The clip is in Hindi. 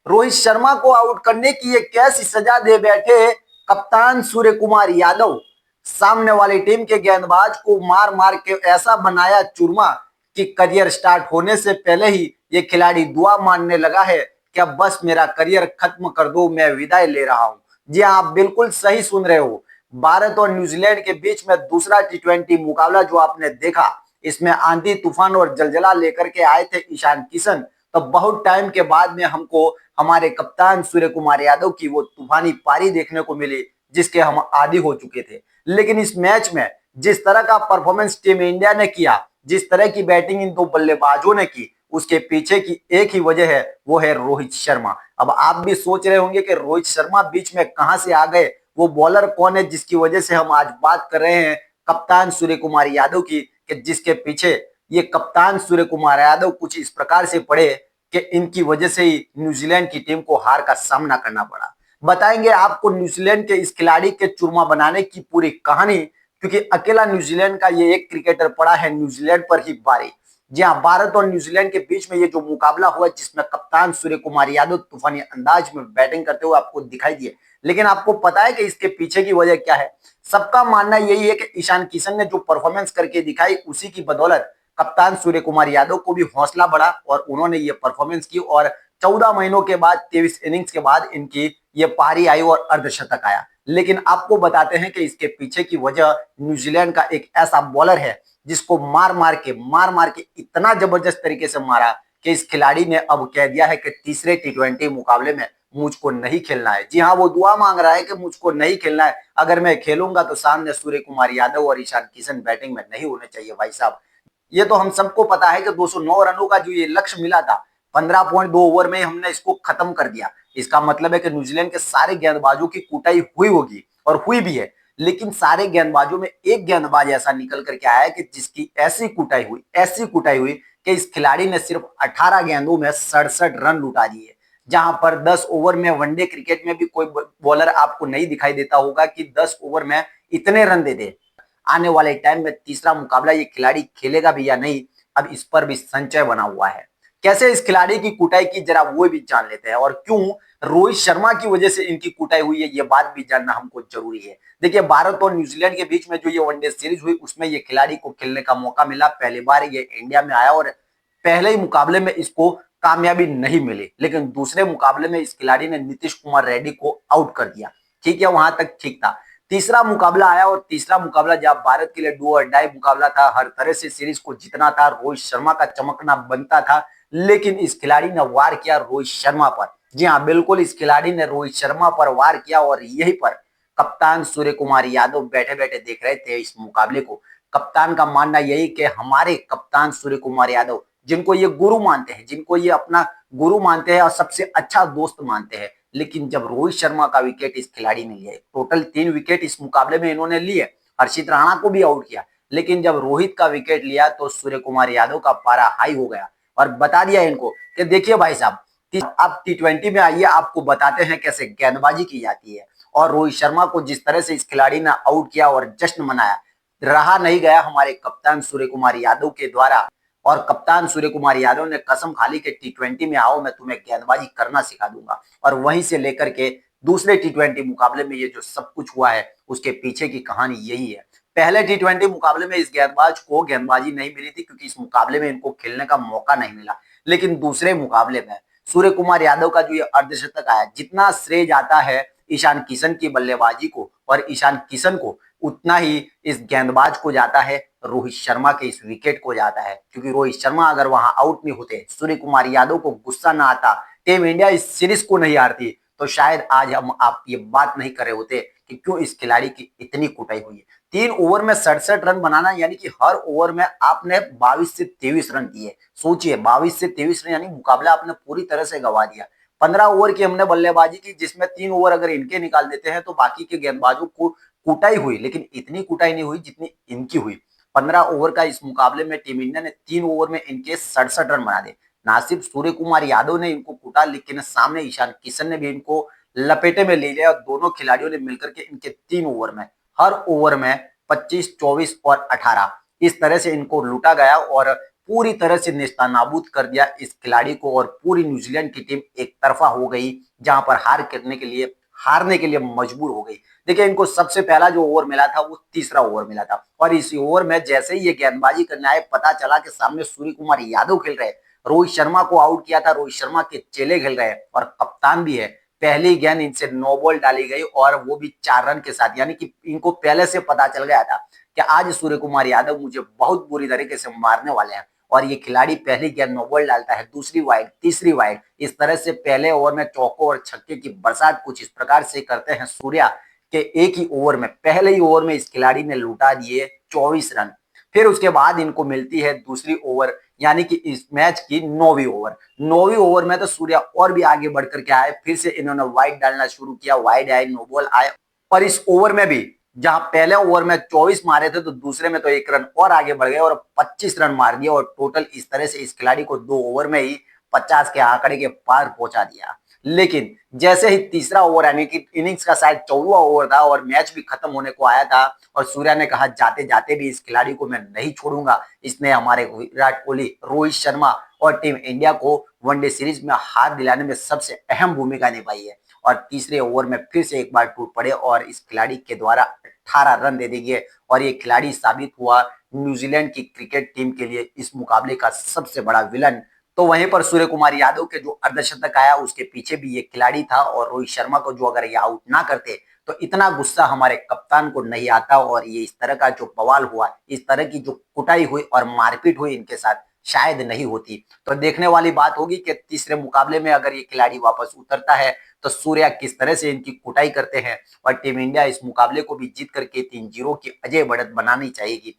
रोहित शर्मा को आउट करने की एक कैसी सजा दे बैठे कप्तान सूर्य कुमार यादव। सामने वाली टीम के गेंदबाज को मार मार के ऐसा बनाया चूरमा कि करियर स्टार्ट होने से पहले ही ये खिलाड़ी दुआ मांगने लगा है कि अब बस मेरा करियर खत्म कर दो, मैं विदाई ले रहा हूं। जी हाँ, आप बिल्कुल सही सुन रहे हो। भारत और न्यूजीलैंड के बीच में दूसरा टी20 मुकाबला जो आपने देखा, इसमें आंधी तूफान और जलजला लेकर के आए थे ईशान किशन। तो बहुत टाइम के बाद में हमको हमारे कप्तान सूर्य कुमार यादव की वो तूफानी पारी देखने को मिली जिसके हम आदी हो चुके थे। लेकिन इस मैच में जिस तरह का परफॉर्मेंस टीम इंडिया ने किया, जिस तरह की बैटिंग इन दो बल्लेबाजों ने की, उसके पीछे की एक ही वजह है, वो है रोहित शर्मा। अब आप भी सोच रहे होंगे कि रोहित शर्मा बीच में कहां से आ गए, वो बॉलर कौन है जिसकी वजह से हम आज बात कर रहे हैं कप्तान सूर्य कुमार यादव की, कि जिसके पीछे ये कप्तान सूर्य कुमार यादव कुछ इस प्रकार से पड़े कि इनकी वजह से ही न्यूजीलैंड की टीम को हार का सामना करना पड़ा। बताएंगे आपको न्यूजीलैंड के इस खिलाड़ी के चूरमा बनाने की पूरी कहानी, क्योंकि अकेला न्यूजीलैंड का ये एक क्रिकेटर पड़ा है न्यूजीलैंड पर ही भारी। जी हाँ, भारत और न्यूजीलैंड के बीच में ये जो मुकाबला हुआ जिसमें कप्तान सूर्य कुमार यादव तूफानी अंदाज में बैटिंग करते हुए आपको दिखाई दिए, लेकिन आपको पता है कि इसके पीछे की वजह क्या है? सबका मानना यही है कि ईशान किशन ने जो परफॉर्मेंस करके दिखाई, उसी की बदौलत कप्तान सूर्य कुमार यादव को भी हौसला बढ़ा और उन्होंने ये परफॉर्मेंस की और 14 महीनों के बाद 23 इनिंग्स के बाद इनकी ये पारी आई और अर्धशतक आया। लेकिन आपको बताते हैं कि इसके पीछे की वजह न्यूजीलैंड का एक ऐसा बॉलर है जिसको मार मार के इतना जबरदस्त तरीके से मारा कि इस खिलाड़ी ने अब कह दिया है कि तीसरे टी20 मुकाबले में मुझको नहीं खेलना है। जी हाँ, वो दुआ मांग रहा है कि मुझको नहीं खेलना है, अगर मैं खेलूंगा तो सामने सूर्य कुमार यादव और ईशान किशन बैटिंग में नहीं होने चाहिए। भाई साहब, ये तो हम सबको पता है कि 209 रनों का जो ये लक्ष्य मिला था, 15.2 ओवर में हमने इसको खत्म कर दिया। इसका मतलब है कि न्यूजीलैंड के सारे गेंदबाजों की कुटाई हुई होगी और हुई भी है, लेकिन सारे गेंदबाजों में एक गेंदबाज ऐसा निकल करके आया कि जिसकी ऐसी कुटाई हुई कि इस खिलाड़ी ने सिर्फ 18 गेंदों में 67 रन लुटा दिए। जहां पर 10 ओवर में, वनडे क्रिकेट में भी कोई बॉलर आपको नहीं दिखाई देता होगा कि 10 ओवर में इतने रन दे दे। आने वाले टाइम में तीसरा मुकाबला ये खिलाड़ी खेलेगा भी या नहीं, अब इस पर भी संचय बना हुआ है। कैसे इस खिलाड़ी की कुटाई की, जरा वो भी जान लेते हैं, और क्यों रोहित शर्मा की वजह से इनकी कुटाई हुई है, ये बात भी जानना हमको जरूरी है। देखिए, भारत और न्यूजीलैंड के बीच में जो ये वनडे सीरीज हुई, उसमें ये खिलाड़ी को खेलने का मौका मिला, पहली बार ये इंडिया में आया और पहले ही मुकाबले में इसको कामयाबी नहीं मिली। लेकिन दूसरे मुकाबले में इस खिलाड़ी ने नीतीश कुमार रेड्डी को आउट कर दिया। ठीक है, वहां तक ठीक था। तीसरा मुकाबला आया और तीसरा मुकाबला जब भारत के लिए डू और डाई मुकाबला था, हर तरह से सीरीज को जीतना था, रोहित शर्मा का चमकना बनता था, लेकिन इस खिलाड़ी ने वार किया रोहित शर्मा पर। जी हाँ, बिल्कुल, इस खिलाड़ी ने रोहित शर्मा पर वार किया और यहीं पर कप्तान सूर्य कुमार यादव बैठे बैठे देख रहे थे इस मुकाबले को। कप्तान का मानना यही कि हमारे कप्तान सूर्य कुमार यादव, जिनको ये गुरु मानते हैं, जिनको ये अपना गुरु मानते हैं और सबसे अच्छा दोस्त मानते हैं, लेकिन जब रोहित शर्मा का विकेट इस खिलाड़ी ने लिया, टोटल 3 विकेट इस मुकाबले में इन्होंने लिए, हर्षित राणा को भी आउट किया, लेकिन जब रोहित का विकेट लिया तो सूर्य कुमार यादव का पारा हाई हो गया और बता दिया इनको कि देखिए भाई साहब, आप टी20 में आइए, आपको बताते हैं कैसे गेंदबाजी की जाती है। और रोहित शर्मा को जिस तरह से इस खिलाड़ी ने आउट किया और जश्न मनाया, रहा नहीं गया हमारे कप्तान सूर्य कुमार यादव के द्वारा। और कप्तान सूर्य कुमार यादव ने कसम खा ली कि टी20 में आओ, मैं तुम्हें गेंदबाजी करना सिखा दूंगा। और वहीं से लेकर के दूसरे टी20 मुकाबले में ये जो सब कुछ हुआ है, उसके पीछे की कहानी यही है। पहले टी20 मुकाबले में इस गेंदबाज को गेंदबाजी नहीं मिली थी क्योंकि इस मुकाबले में इनको खेलने का मौका नहीं मिला, लेकिन दूसरे मुकाबले में सूर्य कुमार यादव का जो ये अर्धशतक आया, जितना श्रेय जाता है ईशान किशन की बल्लेबाजी को और ईशान किशन को, उतना ही इस गेंदबाज को जाता है, रोहित शर्मा के इस विकेट को जाता है। क्योंकि रोहित शर्मा अगर वहां आउट नहीं होते, सूर्य कुमार यादव को गुस्सा ना आता, टीम इंडिया इस सीरीज को नहीं हारती, तो शायद आज हम आप ये बात नहीं कर रहे होते कि क्यों इस खिलाड़ी की इतनी कुटाई हुई है। 3 ओवर में 67 रन बनाना, यानी कि हर ओवर में आपने 22 से 23 रन दिए। सोचिए, 22 से 23 रन, यानी मुकाबला आपने पूरी तरह से गंवा दिया। 15 ओवर की हमने बल्लेबाजी की, जिसमें 3 ओवर अगर इनके निकाल देते हैं तो बाकी के गेंदबाजों को कुटाई हुई, लेकिन इतनी कुटाई नहीं हुई जितनी इनकी हुई। 15 ओवर का इस मुकाबले में टीम इंडिया ने 3 ओवर में इनके 67 रन बना दिए। ना सिर्फ सूर्य कुमार यादव ने इनको कूटा, लेकिन सामने ईशान किशन ने भी इनको लपेटे में ले लिया और दोनों खिलाड़ियों ने मिलकर के इनके 3 ओवर में, हर ओवर में 25, 24 और 18 इस तरह से इनको लूटा गया और पूरी तरह से नेस्तनाबूद कर दिया इस खिलाड़ी को और पूरी न्यूजीलैंड की टीम एक तरफा हो गई, जहां पर हारने के लिए मजबूर हो गई। देखिए, इनको सबसे पहला जो ओवर मिला था वो तीसरा ओवर मिला था और इस ओवर में जैसे ही ये गेंदबाजी करने आए, पता चला कि सामने सूर्य कुमार यादव खेल रहे हैं। रोहित शर्मा को आउट किया था, रोहित शर्मा के चेले खेल रहे हैं और कप्तान भी है। पहली गेंद इनसे नो बॉल डाली गई और वो भी 4 रन के साथ, यानी कि इनको पहले से पता चल गया था कि आज सूर्य कुमार यादव मुझे बहुत बुरी तरीके से मारने वाले हैं। और ये खिलाड़ी पहली गेंद नो बॉल डालता है, दूसरी वाइड, तीसरी वाइड, इस तरह से पहले ओवर में चौकों और छक्के की बरसात कुछ इस प्रकार से करते हैं सूर्या के एक ही ओवर में, पहले ही ओवर में इस खिलाड़ी ने लुटा दिए 24 रन। फिर उसके बाद इनको मिलती है दूसरी ओवर, यानी कि इस मैच की 9वीं ओवर। 9वीं ओवर में तो सूर्या और भी आगे बढ़कर के आए, फिर से इन्होंने वाइड डालना शुरू किया, वाइड आए, नो बॉल आए और इस ओवर में भी जहां पहले ओवर में 24 मारे थे तो दूसरे में तो 1 रन और आगे बढ़ गए और 25 रन मार दिए और टोटल इस तरह से इस खिलाड़ी को 2 ओवर में ही 50 के आंकड़े के पार पहुंचा दिया। लेकिन जैसे ही तीसरा ओवर, यानी कि इनिंग्स का शायद 14वां ओवर था और मैच भी खत्म होने को आया था और सूर्या ने कहा जाते जाते भी इस खिलाड़ी को मैं नहीं छोड़ूंगा, इसने हमारे विराट कोहली, रोहित शर्मा और टीम इंडिया को वनडे सीरीज में हार दिलाने में सबसे अहम भूमिका निभाई है। और तीसरे ओवर में फिर से एक बार टूट पड़े और इस खिलाड़ी के द्वारा 18 रन दे दिए और ये खिलाड़ी साबित हुआ न्यूजीलैंड की क्रिकेट टीम के लिए इस मुकाबले का सबसे बड़ा विलन। तो वहीं पर सूर्य कुमार यादव के जो अर्धशतक आया उसके पीछे भी ये खिलाड़ी था और रोहित शर्मा को जो अगर ये आउट ना करते तो इतना गुस्सा हमारे कप्तान को नहीं आता और ये इस तरह का जो बवाल हुआ, इस तरह की जो कुटाई हुई और मारपीट हुई इनके साथ, शायद नहीं होती। तो देखने वाली बात होगी कि तीसरे मुकाबले में अगर ये खिलाड़ी वापस उतरता है तो सूर्या किस तरह से इनकी कुटाई करते हैं और टीम इंडिया इस मुकाबले को भी जीत करके 3-0 की अजय बढ़त बनानी चाहेगी।